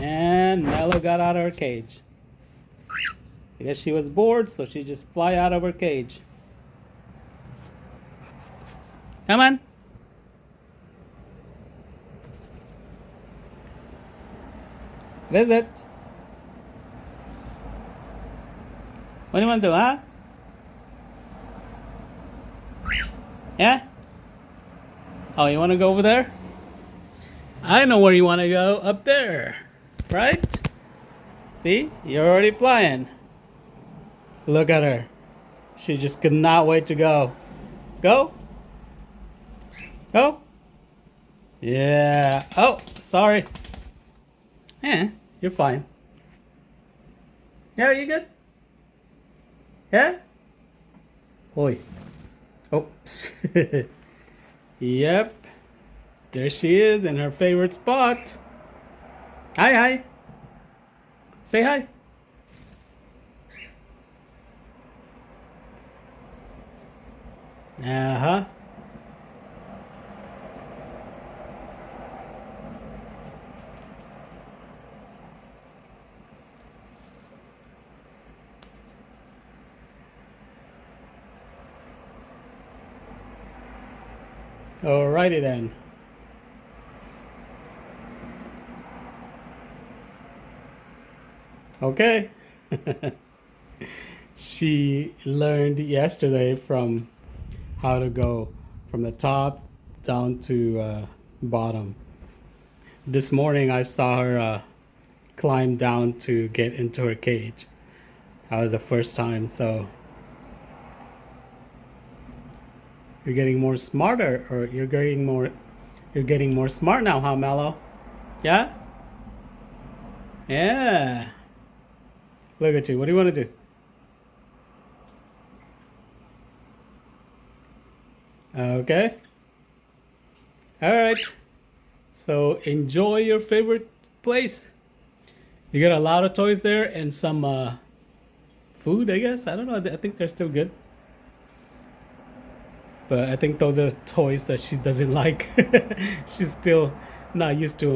And Mellow got out of her cage. I guess she was bored, so she just fly out of her cage. Come on. What is it? What do you want to do, huh? Yeah? Oh, you want to go over there? I know where you want to go. Up there. Right? See? You're already flying. Look at her. She just could not wait to go. Go. Go. Yeah. Oh, sorry. Yeah, you're fine. Yeah, you good? Yeah? Oi. Oops. Yep. There she is in her favorite spot. Hi, hi. Say hi. Uh-huh. Alrighty then. Okay. She learned yesterday from how to go from the top down to bottom. This morning I saw her climb down to get into her cage. That was the first time, so you're getting more smarter, or you're getting more smart now, huh, Mellow? Yeah? Yeah. Look at you. What do you want to do? Okay. All right. So enjoy your favorite place. You got a lot of toys there and some food, I guess. I don't know. I think they're still good. But I think those are toys that she doesn't like. She's still not used to